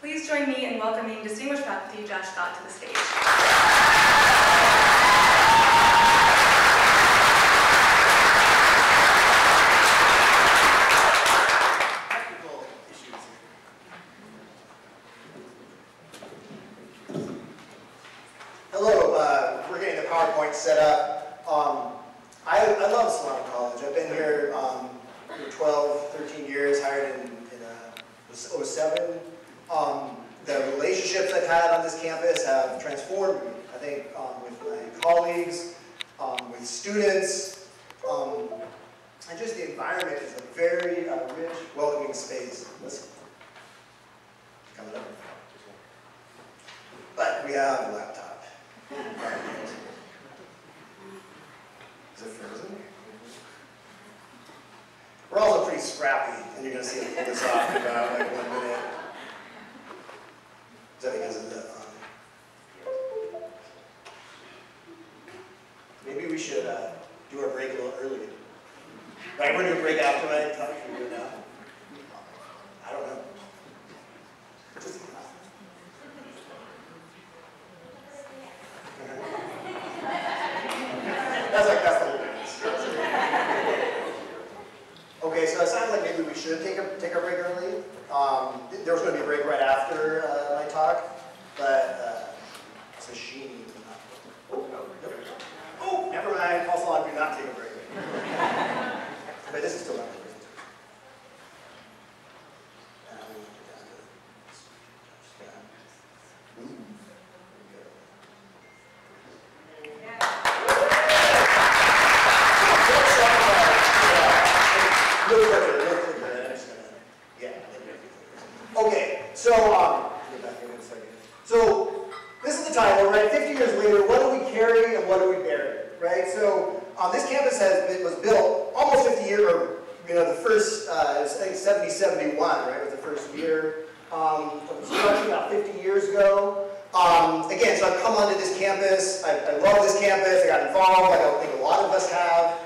Please join me in welcoming distinguished faculty Josh Scott to the stage. Hello, we're getting the PowerPoint set up. I love Solano College. I've been here for 12, 13 years, hired in 07. The relationships I've had on this campus have transformed me, I think, with my colleagues, with students, and just the environment is a very rich, welcoming space. Listen. Coming up. But we have a laptop. Is it frozen? We're also pretty scrappy, and you're going to see us pull this off in about like 1 minute. Is that because of the... maybe we should do our break a little early. Right, we're going to do a break after I talk. Should we do it now? I don't know. Just that's the whole difference. Okay, so it sounds like maybe we should take a break early. There was going to be a break right after my talk, but it's a shame. Oh, never mind. Also, I do not take a break. But this is still not a break. Okay, so this is the title, right? 50 years later, what do we carry and what do we bury, right? So this campus was built almost 50 years, or the first, I think 70, 71, right, was the first year. Construction about 50 years ago. Again, so I've come onto this campus. I love this campus. I got involved, like I think a lot of us have.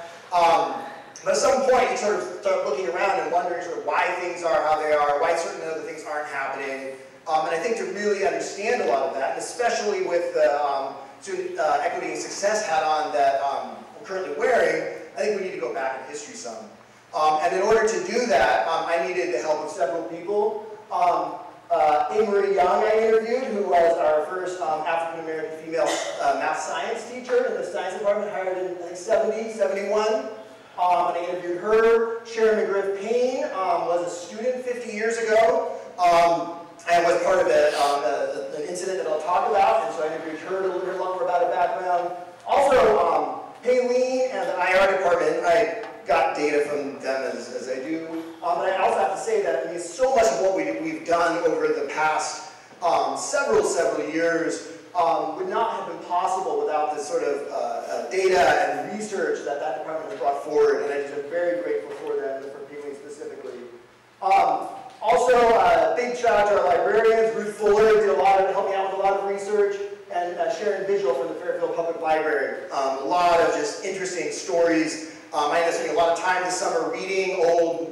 But at some point, you sort of start looking around and wondering sort of why things are how they are, why certain other things aren't happening. And I think to really understand a lot of that, and especially with the student equity and success hat on that I'm currently wearing, I think we need to go back in history some. And in order to do that, I needed the help of several people. Amory Young I interviewed, who was our first African-American female math science teacher in the science department, hired in, I think, 70, 71. And I interviewed her. Sharon McGriff Payne was a student 50 years ago and was part of an incident that I'll talk about. And so I interviewed her to learn a lot more about her background. Also, Payleen and the IR department, I got data from them as I do. But I also have to say that so much of what we've done over the past several years would not have been possible without the sort of data and research that department has brought forward, and I'm just very grateful for them, and for Payleen specifically. Also, big shout out to our librarians. Ruth Fuller did helped me out with a lot of research, and Sharon Vigil from the Fairfield Public Library. A lot of just interesting stories. I ended up spending a lot of time this summer reading old,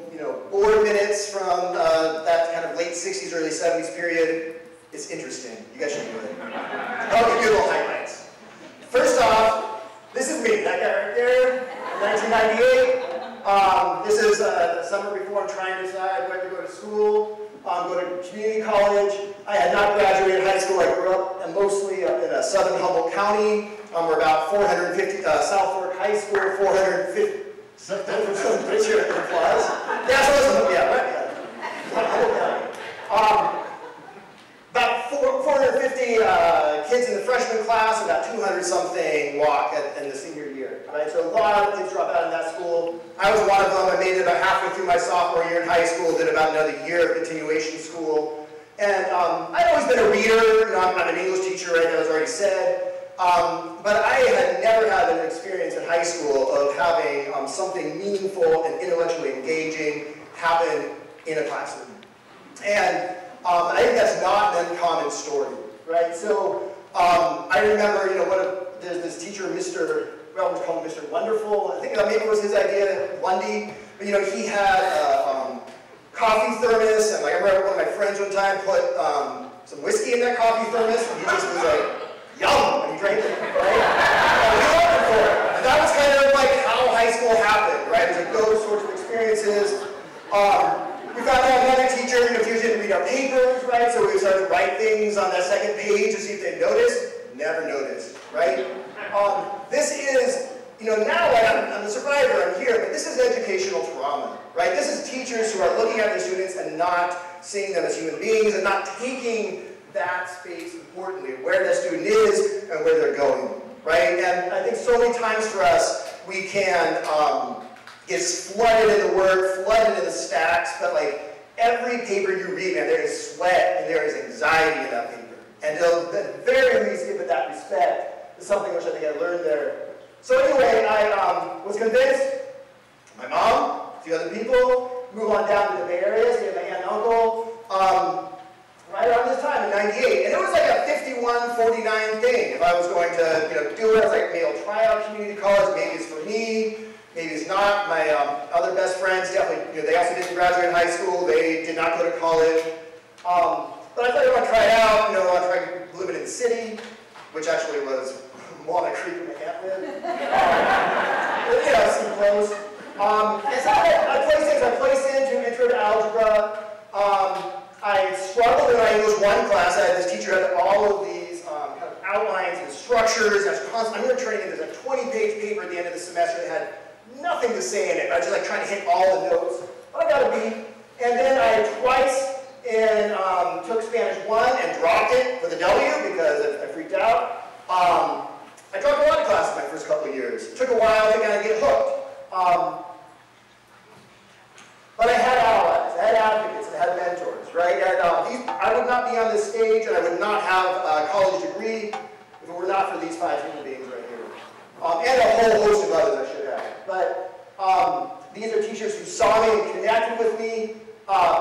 board minutes from that kind of late 60s, early 70s period. It's interesting. You guys should do it. I'll give you little highlights. First off, this is me, that guy right there, 1998. This is the summer before I'm trying to decide whether to go to school, go to community college. I had not graduated high school. I grew up mostly up in southern Humboldt County. We're about 450, South Fork High School, 450. Picture applause. Yeah, so yeah, right. Yeah. About 450 kids in the freshman class, about 200-something walk in the senior year. Right? So a lot of kids drop out of that school. I was one of them. I made it about halfway through my sophomore year in high school, did about another year of continuation school. And I'd always been a reader. I'm an English teacher, right, that was already said. But I had never had an experience in high school of having something meaningful and intellectually engaging happen in a classroom. And I think that's not an uncommon story, right? So I remember, there's this teacher, well, we call him Mr. Wonderful. I think maybe it was his idea, Lundy. But he had coffee thermos, and like I remember one of my friends one time put some whiskey in that coffee thermos, and he just was like, yum, when he drank it, right? And we loved him for it. And that was kind of like how high school happened, right? It was like those sorts of experiences. We found out another teacher, teachers didn't read our papers, right? So we started to write things on that second page to see if they noticed. Never noticed, right? This is, now like I'm a survivor, I'm here, but this is educational trauma, right? This is teachers who are looking at their students and not seeing them as human beings and not taking that space importantly, where the student is and where they're going, right? And I think so many times for us, we can get flooded in the work, flooded in the stacks, but like every paper you read, man, there is sweat and there is anxiety in that paper. And to at the very least give it that respect is something which I think I learned there. So anyway, I was convinced, my mom, a few other people, move on down to the Bay Area, see my aunt and uncle, right around this time in '98. And it was like a 51-49 thing. If I was going to do it as like male tryout community college, maybe it's for me, maybe it's not. My other best friends definitely, they also didn't graduate high school, they did not go to college. But I thought I want to try it out, I want to try living in the city, which actually was Walnut Creek where my aunt lived. Seemed close. And so I placed into Intro to Algebra. I struggled in my English 1 class. I had this teacher who had all of these kind of outlines and structures. I remember turning in this 20-page paper at the end of the semester that had nothing to say in it. I was just like trying to hit all the notes. But I got a B. And then I twice took Spanish 1 and dropped it with a W because I freaked out. I dropped a lot of classes my first couple of years. It took a while to kind of get hooked. But I had allies, I had advocates, and I had mentors, right? And I would not be on this stage, and I would not have a college degree if it were not for these 5 human beings right here. And a whole host of others I should have. But these are teachers who saw me and connected with me.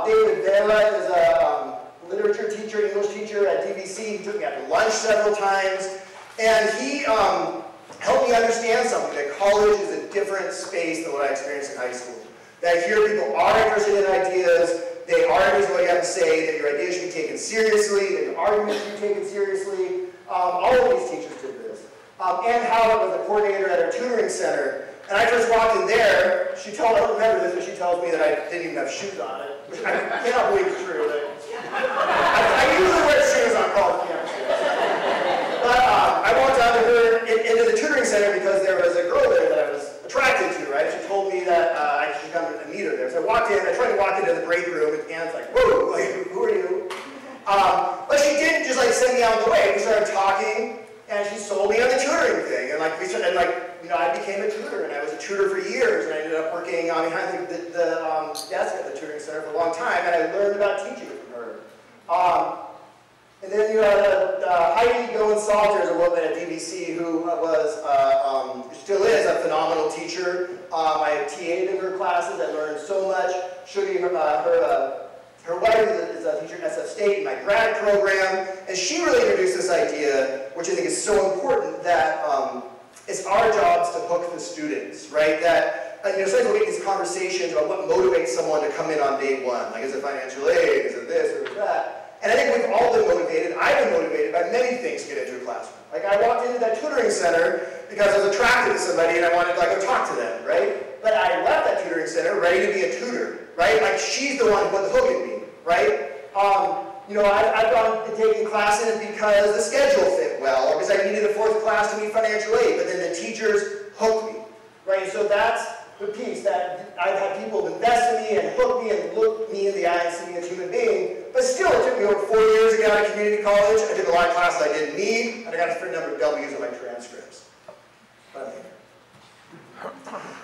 David Vera is a literature teacher, English teacher at DVC. He took me out to lunch several times. And he helped me understand something, that college is a different space than what I experienced in high school. That here people are interested in ideas, they are interested in what you have to say, that your ideas should be taken seriously, that your arguments should be taken seriously. All of these teachers did this. Ann Howard was a coordinator at our tutoring center. And I first walked in there, I don't remember this, but she tells me that I didn't even have shoes on it, which I cannot believe is true. I usually wear shoes on college campuses. But I walked down to her into the tutoring center because there was a girl there that I was attracted to, right? She told me that I should come and meet her there. So I walked in, I tried to walk into the break room, and Anne's like, whoa, like, who are you? But she didn't just like send me out of the way. We started talking, and she sold me on the tutoring thing. And I became a tutor, and I was a tutor for years, and I ended up working behind the desk at the tutoring center for a long time, and I learned about teaching from her. And then you had Heidi Goen-Salter, a woman at DVC who still is a phenomenal teacher. I TA'd in her classes. I learned so much. Shuggy, her wife is a teacher at SF State in my grad program, and she really introduced this idea, which I think is so important, that it's our jobs to hook the students, right? That sometimes we get these conversations about what motivates someone to come in on day 1. Like, is it financial aid? Is it this or that? And I think we've all been motivated. I've been motivated by many things to get into a classroom. Like, I walked into that tutoring center because I was attracted to somebody and I wanted to go talk to them, right? But I left that tutoring center ready to be a tutor, right? Like, she's the one who put the hook in me, right? I've gone to taking classes because the schedule fit well, or because I needed a 4th class to meet financial aid, but then the teachers hooked me, right? And so that's the piece, that I've had people invest in me and hook me and look me in the eye and see me as a human being, but still it took me over 4 years to get out of community college. I took a lot of classes I didn't need, and I got a certain number of W's on my transcripts.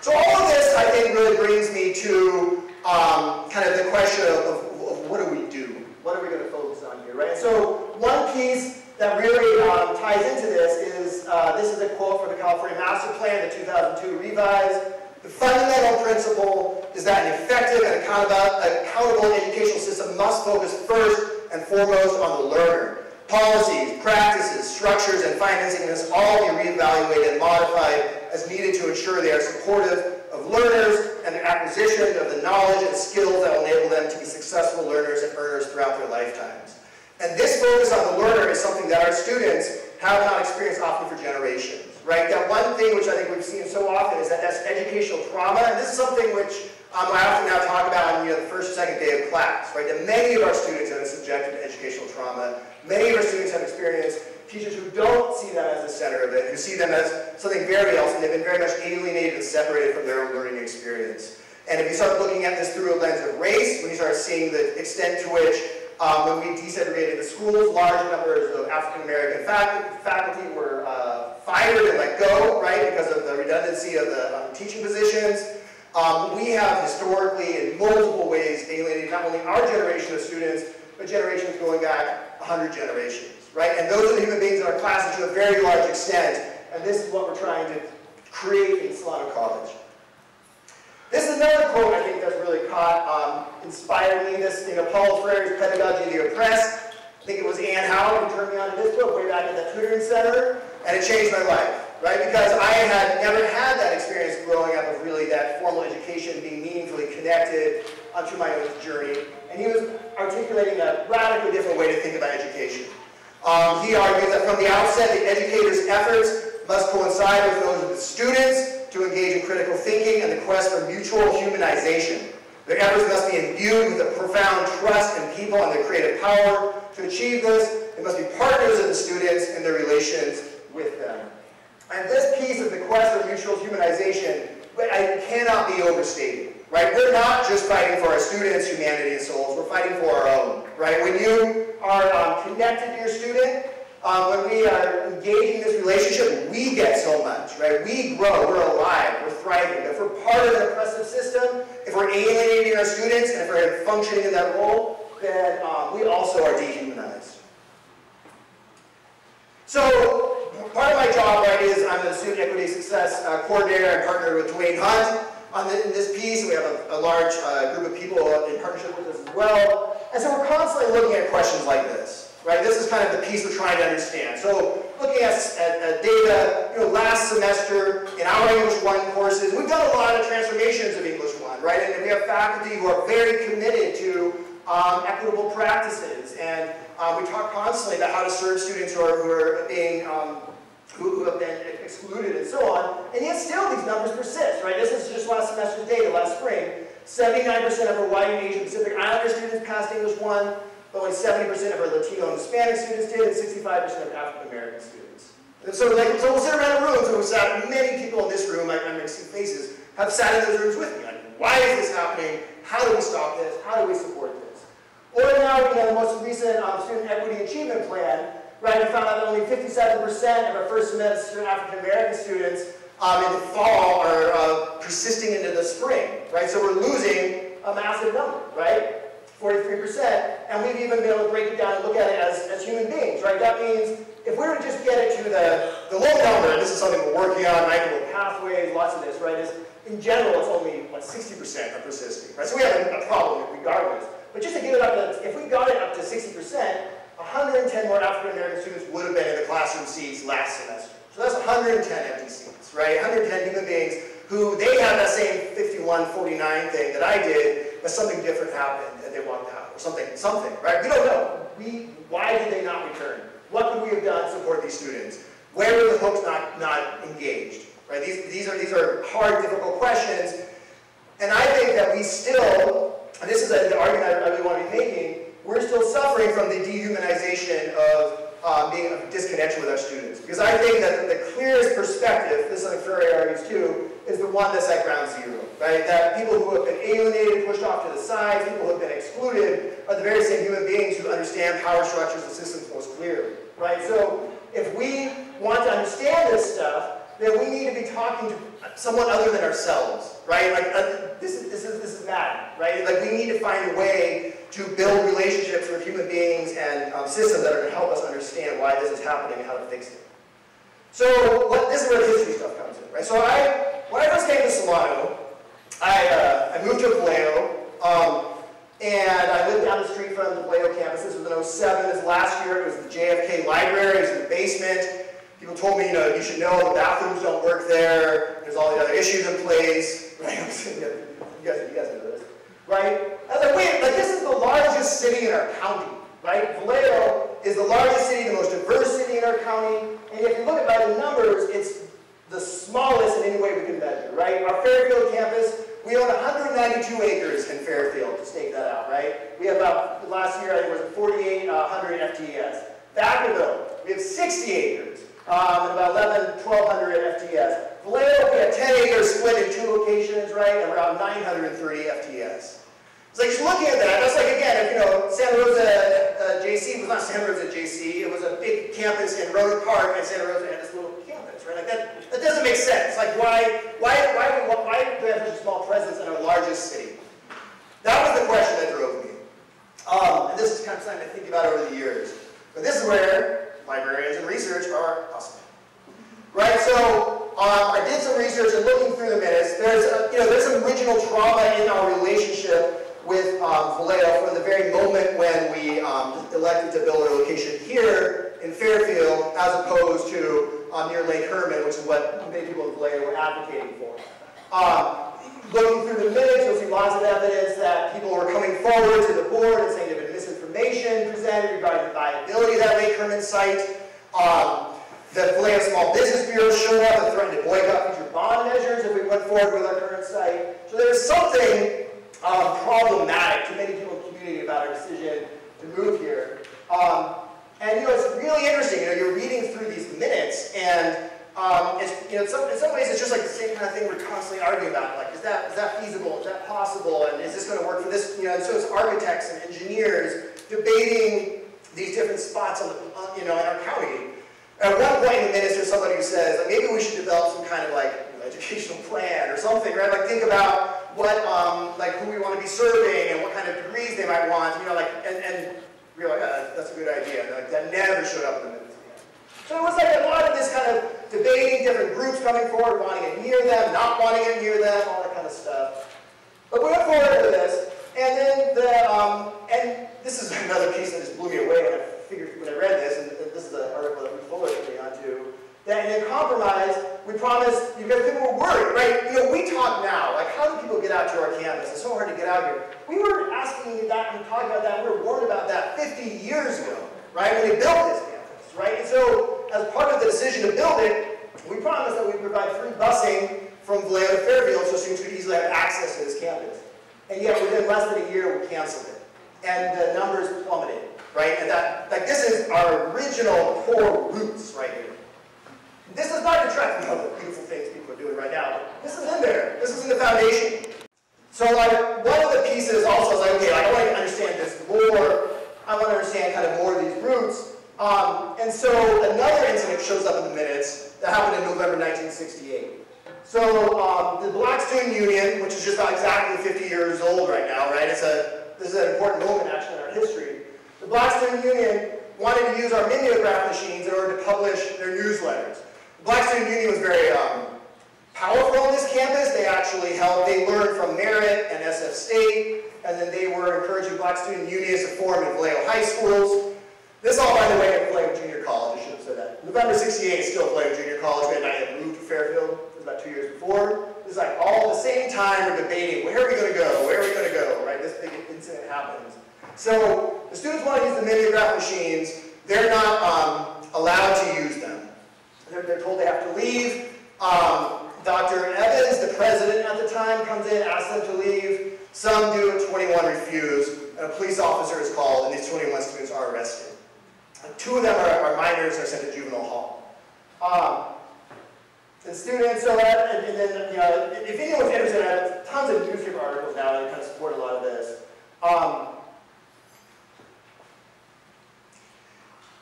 So all of this, I think, really brings me to kind of the question of what do we do? What are we going to focus on here, right? So one piece that really ties into this is a quote from the California Master Plan, the 2002 revised. The fundamental principle is that an effective and accountable educational system must focus first and foremost on the learner. Policies, practices, structures, and financing must all be reevaluated and modified as needed to ensure they are supportive of of learners and their acquisition of the knowledge and skills that will enable them to be successful learners and earners throughout their lifetimes. And this focus on the learner is something that our students have not experienced often for generations, right? That one thing which I think we've seen so often is that that's educational trauma, and this is something which I often now talk about on the first or second day of class, right? That many of our students have been subjected to educational trauma. Many of our students have experienced teachers who don't see them as the center of it, who see them as something very else, and they've been very much alienated and separated from their own learning experience. And if you start looking at this through a lens of race, when you start seeing the extent to which when we desegregated the schools, large numbers of African-American faculty were fired and let go, right, because of the redundancy of the teaching positions. We have historically, in multiple ways, alienated not only our generation of students, but generations going back 100 generations, right? And those are the human beings in our classes to a very large extent, and this is what we're trying to create in Solano College. This is another quote I think that's really inspired me. This, Paulo Freire's Pedagogy of the Oppressed. I think it was Ann Howard who turned me on to this book way back at that tutoring center, and it changed my life, right? Because I had never had that experience growing up of really that formal education being meaningfully connected to my own journey. And he was articulating a radically different way to think about education. He argues that from the outset, the educator's efforts must coincide with those of the students to engage in critical thinking and the quest for mutual humanization. Their efforts must be imbued with a profound trust in people and their creative power. To achieve this, they must be partners of the students in their relations with them. And this piece of the quest for mutual humanization cannot be overstated, right? We're not just fighting for our students' humanity and souls, we're fighting for our own, right? When you are connected to your student, when we are engaging in this relationship, we get so much, right? We grow, we're alive, we're thriving. If we're part of an oppressive system, if we're alienating our students, and if we're functioning in that role, then we also are dehumanized. So, part of my job, right, is I'm the Student Equity Success Coordinator. I'm partnered with Dwayne Hunt in this piece. We have a large group of people in partnership with us as well. And so we're constantly looking at questions like this, right? This is kind of the piece we're trying to understand. So looking at data, last semester in our English 1 courses, we've done a lot of transformations of English 1, right? And we have faculty who are very committed to equitable practices. And we talk constantly about how to serve students who are being who have been excluded and so on, and yet still these numbers persist, right? This is just last semester's data, last spring. 79% of our white and Asian Pacific Islander students passed English 1, but only 70% of our Latino and Hispanic students did, and 65% of African American students. And so we'll sit around a room, so we sat, many people in this room, I see faces, have sat in those rooms with me. Like, why is this happening? How do we stop this? How do we support this? Or now, the most recent Student Equity Achievement Plan, right, we found out that only 57% of our first semester African American students in the fall are persisting into the spring, right? So we're losing a massive number, right? 43%, and we've even been able to break it down and look at it as human beings, right? That means if we were to just get it to the low number, and this is something we're working on, equitable pathways, lots of this, right, is in general it's only, 60% are persisting, right? So we have a problem regardless. But just to get it up to, if we got it up to 60%, 110 more African American students would have been in the classroom seats last semester. So that's 110 empty seats, right? 110 human beings who, they have that same 51-49 thing that I did, but something different happened and they walked out, or something, right? We don't know. Why did they not return? What could we have done to support these students? Where were the hooks not engaged, right? These are hard, difficult questions, and I think that we still, and this is the argument I really want to be making, we're still suffering from the dehumanization of being disconnected with our students. Because I think that the clearest perspective, this is something Freire argues too, is the one that's at ground zero, right? That people who have been alienated, pushed off to the sides, people who have been excluded, are the very same human beings who understand power structures and systems most clearly, right? So if we want to understand this stuff, then we need to be talking to someone other than ourselves, right? Like this is bad, right? Like we need to find a way to build relationships with human beings and systems that are going to help us understand why this is happening and how to fix it. So this is where the history stuff comes in, right? So when I first came to Solano, I moved to Vallejo, and I lived down the street from the Vallejo campus. This was in 07. This last year, it was the JFK library. It was in the basement. People told me, you should know the bathrooms don't work there. There's all the other issues in place. right? you guys know this, right? I was like, wait, like this is the largest city in our county, right? Vallejo is the largest city, the most diverse city in our county, and if you look at by the numbers, it's the smallest in any way we can measure, right? Our Fairfield campus, we own 192 acres in Fairfield, to stake that out, right? We have about, last year I think it was 4,800 FTEs. Vacaville, we have 60 acres, and about 1,200 FTEs. Vallejo, we have 10 acres split in 2 locations, right, and around 930 FTEs. It's like, just looking at that, that's like, again, if, you know, Santa Rosa JC was not Santa Rosa JC, it was a big campus in Roanoke Park, and Santa Rosa had this little campus, right? Like, that doesn't make sense. Like, why do we have such a small presence in our largest city? That was the question that drove me. And this is kind of something I think about over the years. But this is where librarians and research are awesome. Right, so I did some research and looking through the minutes, there's some original trauma in our relationship with Vallejo from the very moment when we elected to build a location here in Fairfield as opposed to near Lake Herman, which is what many people in Vallejo were advocating for. Looking through the minutes, you'll see lots of evidence that people were coming forward to the board and saying there had been misinformation presented regarding the viability of that Lake Herman site. The Vallejo Small Business Bureau showed up and threatened to boycott future bond measures if we went forward with our current site. So there was something problematic to many people in the community about our decision to move here. And it's really interesting. You're reading through these minutes, and in some ways it's just like the same kind of thing we're constantly arguing about. Like, is that feasible? Is that possible? And is this going to work for this? And so it's architects and engineers debating these different spots on the, in our county. At one point in the minutes, there's somebody who says, like, maybe we should develop some kind of educational plan or something, right? Like, think about what, who we want to be serving and what kind of degrees they might want, and we're like, that's a good idea. And that never showed up in the minutes again. So it was like a lot of this kind of debating, different groups coming forward, wanting it near them, not wanting it near them, all that kind of stuff. But we went forward with this, and then and this is another piece that just blew me away when I read this, and this is an article that we forwarded me onto, that in a compromise, we promised, because people were worried, right? We talk now, like, how do people get out to our campus? It's so hard to get out here. We were asking that and talking about that, we were warned about that 50 years ago, right, when we built this campus, right? And so, as part of the decision to build it, we promised that we'd provide free busing from Vallejo to Fairfield so students could easily have access to this campus. And yet, within less than a year, we canceled it. And the numbers plummeted, right? And this is our original core roots right here. This does not detract from all the beautiful things people are doing right now. This is in there. This is in the foundation. So one of the pieces also is like, okay, I want to understand this more. I want to understand kind of more of these roots. And so another incident shows up in the minutes that happened in November 1968. So the Black Student Union, which is just about exactly 50 years old right now, right? This is an important moment actually in our history. The Black Student Union wanted to use our mimeograph machines in order to publish their newsletters. The Black Student Union was very powerful on this campus. They actually they learned from Merit and SF State, and then they were encouraging Black Student Unions to form in Vallejo high schools. This all, by the way, at Vallejo Junior College. I should have said that. November 68 is still Vallejo Junior College. We had moved to Fairfield. It was about 2 years before. It was like all at the same time we're debating, where are we going to go? Where are we going to go? Right? This big incident happens. So the students want to use the mimeograph machines. They're not allowed to use them. They're told they have to leave. Dr. Evans, the president at the time, comes in, asks them to leave. Some do, and 21 refuse. And a police officer is called, and these 21 students are arrested. And 2 of them are minors and are sent to juvenile hall. The students, so that, and then, if anyone's interested, I have tons of newspaper articles now that kind of support a lot of this.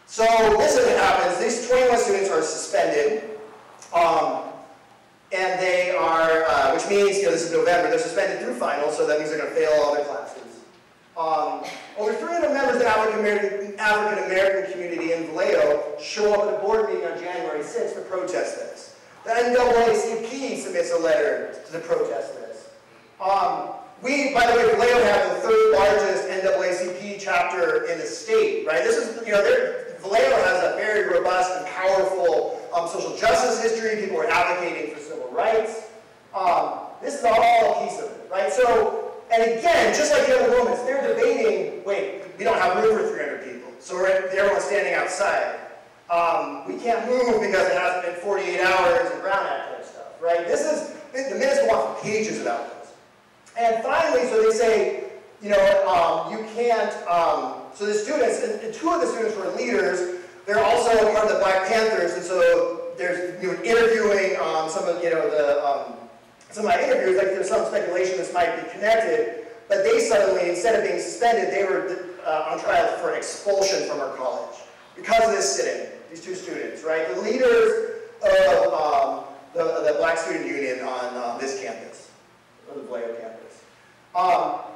So this is what happens. These 21 students are suspended, and they are, which means, this is November, they're suspended through finals, so that means they're going to fail all their classes. Over 300 members of the African American community in Vallejo show up at a board meeting on January 6th to protest this. The NAACP submits a letter to protest this. We, by the way, Vallejo have the 3rd largest NAACP chapter in the state, right? This is, Vallejo has a very robust and powerful social justice history. People are advocating for civil rights. This is all a piece of it, right? So, and again, just like the other moments, they're debating, wait, we don't have room for 300 people, so everyone's standing outside. We can't move because it hasn't been 48 hours and Brown Act type stuff, right? This is, the minutes go on for pages about this. And finally, so they say, you know, you can't, so the students, and two of the students were leaders, they're also part of the Black Panthers, and so there's, you know, interviewing some of, you know, some of my interviews, like there's some speculation this might be connected, but they suddenly, instead of being suspended, they were on trial for an expulsion from our college because of this sit-in, these two students, right? The leaders of the Black Student Union on this campus, or the Vallejo campus.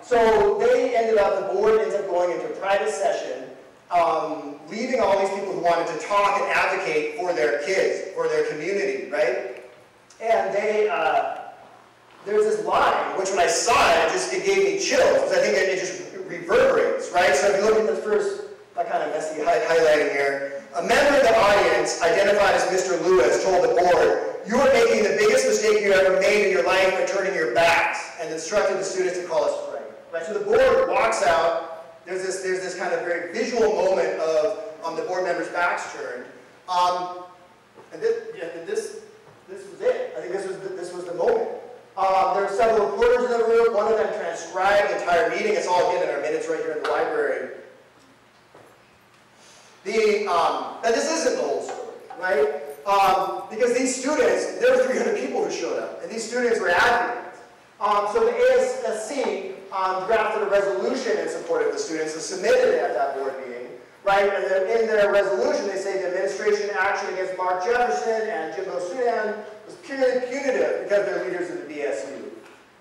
So they ended up, the board ends up going into a private session, leaving all these people who wanted to talk and advocate for their kids, for their community, right? And they, there's this line, which when I saw it, it gave me chills, because I think it just reverberates, right? So if you look at this first, I kind of messy highlighting here. A member of the audience, identified as Mr. Lewis, told the board, "You are making the biggest mistake you ever made in your life by turning your backs," and instructed the students to call us frank. Right? So the board walks out. There's this kind of very visual moment of the board members' backs turned. And this was it. I think this was the moment. There are several reporters in the room. One of them transcribed the entire meeting. It's all again in our minutes right here in the library. And this isn't the whole story, right? Because these students, there were 300 people who showed up, and these students were advocates. So the ASSC drafted a resolution in support of the students and submitted it at that board meeting, right? And then in their resolution, they say the administration action against Mark Jefferson and Jimbo Sudan was purely punitive because they're leaders of the BSU,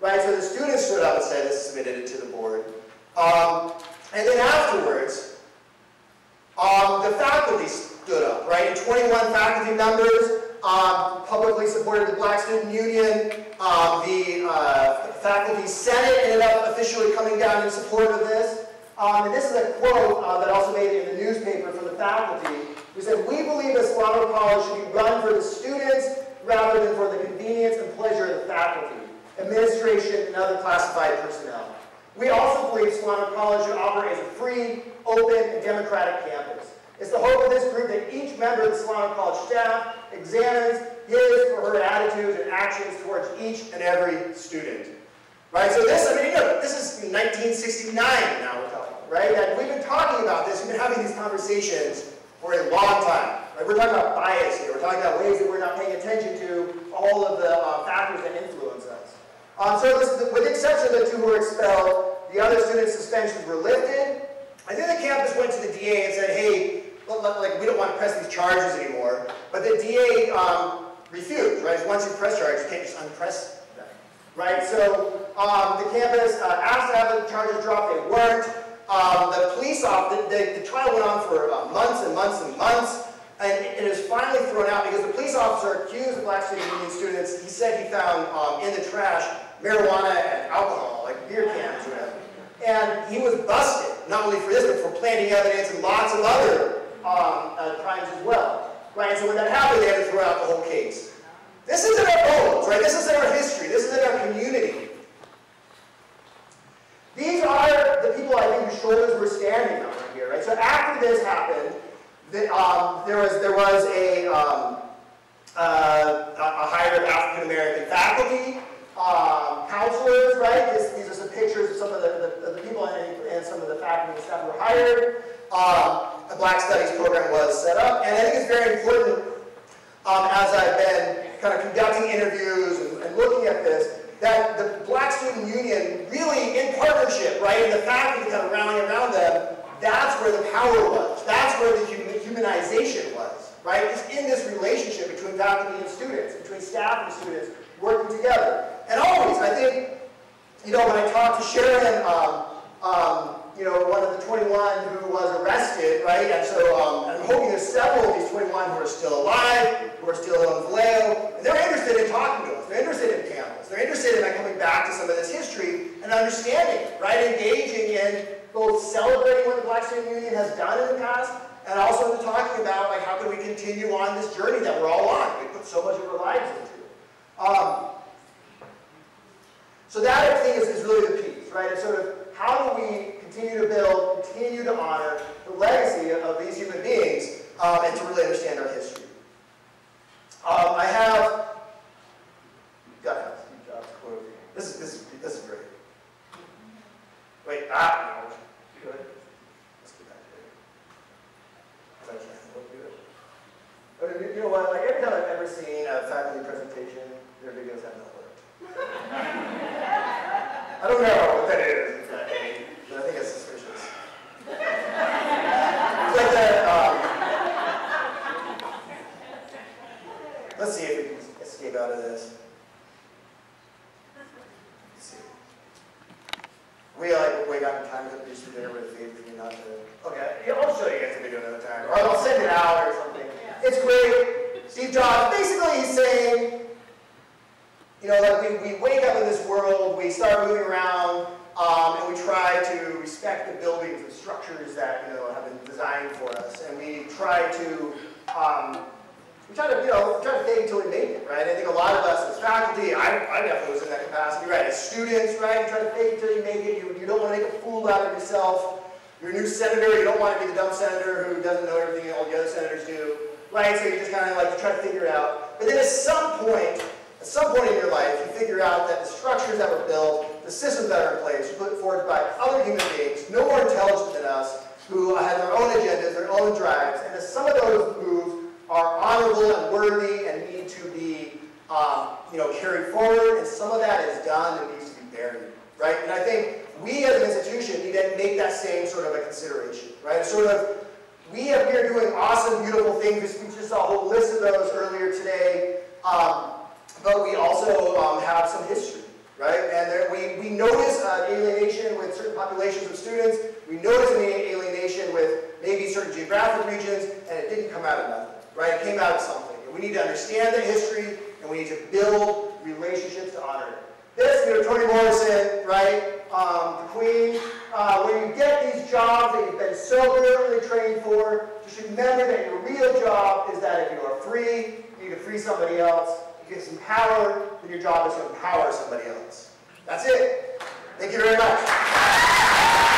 right? So the students stood up and said this, submitted it to the board. And then afterwards, the faculty stood up, right? 21 faculty members publicly supported the Black Student Union. The faculty senate ended up officially coming down in support of this. And this is a quote that also made it in the newspaper from the faculty, who said, "We believe that Solano College should be run for the students rather than for the convenience and pleasure of the faculty, administration, and other classified personnel. We also believe Solano College should operate as a free, open, and democratic campus. It's the hope of this group that each member of the Solano College staff examines his or her attitudes and actions towards each and every student." Right? So this, I mean, you know, this is 1969 now we're talking, right? That we've been talking about this, we've been having these conversations for a long time. Right? We're talking about bias here. We're talking about ways that we're not paying attention to all of the factors that influence us. So this, with the exception of the two who were expelled, the other student suspensions were lifted. I think the campus went to the DA and said, hey, like, we don't want to press these charges anymore. But the DA refused, right? Once you press charges, you can't just unpress them, right? So the campus asked to have the charges dropped. They weren't. The police officer, the trial went on for months and months and months. And it was finally thrown out because the police officer accused the Black Student Union students. He said he found in the trash marijuana and alcohol, like beer cans or whatever. And he was busted, not only for this, but for planting evidence and lots of other crimes as well. Right? And so when that happened, they had to throw out the whole case. This isn't our bones, right? This isn't our history. This isn't our community. These are the people I think whose shoulders we're standing on right here. Right? So after this happened, there was a hire of African American faculty, counselors, right? These are some pictures of some of the people and some of the faculty and staff who were hired. A Black Studies program was set up, and I think it's very important as I've been kind of conducting interviews and looking at this, that the Black Student Union really in partnership, right, and the faculty kind of rallying around them, that's where the power was. That's where the humanization was, right? It's in this relationship between faculty and students, between staff and students working together. And always, I think, you know, when I talked to Sharon, you know, one of the 21 who was arrested, right? And so I'm hoping there's several of these 21 who are still alive, who are still in Vallejo, and they're interested in talking to us. They're interested in panels. They're interested in coming back to some of this history and understanding it, right? Engaging in both celebrating what the Black Student Union has done in the past, and also in talking about, like, how can we continue on this journey that we're all on. We put so much of our lives into. and to really understand our history. I have, gotta have Steve Jobs quote. This is great. Wait, no. Good. Let's do that today. If I can, we'll do it. But you know what? Like every time I've ever seen a faculty presentation, their videos have not worked. I don't know what that is exactly, but I think it's suspicious. It's like that. Let's see if we can escape out of this. Let's see. We like way got in time to produce the dinner with a favor for you not to. Okay, yeah, I'll show you guys the video another time, or I'll send it out or something. It's great. Steve Jobs, basically he's saying, you know, like we wake up in this world, we start moving around, and we try to respect the buildings and structures that, you know, have been designed for us, and we try to fake until we make it, right? I think a lot of us as faculty, I definitely was in that capacity, right? As students, right? You try to fake until you make it. You don't want to make a fool out of yourself. You're a new senator, you don't want to be the dumb senator who doesn't know everything all the other senators do, right? So you just kind of like to try to figure it out. But then at some point in your life, you figure out that the structures that were built, the systems that are in place, were put forward by other human beings, no more intelligent than us, who have their own agendas, their own drives, and that some of those moves are honorable and worthy and need to be carried forward, and some of that is done and needs to be buried, right? And I think we as an institution need to make that same sort of a consideration, right? We are doing awesome, beautiful things. We just saw a whole list of those earlier today, but we also have some history, right? And we notice alienation with certain populations of students. We notice an alienation with maybe certain geographic regions, and it didn't come out of nothing. Right? It came out of something. And we need to understand the history, and we need to build relationships to honor it. This, Toni Morrison, right? The Queen. When you get these jobs that you've been so brilliantly trained for, just remember that your real job is that if you are free, you can free somebody else. You get some power, then your job is to empower somebody else. That's it. Thank you very much.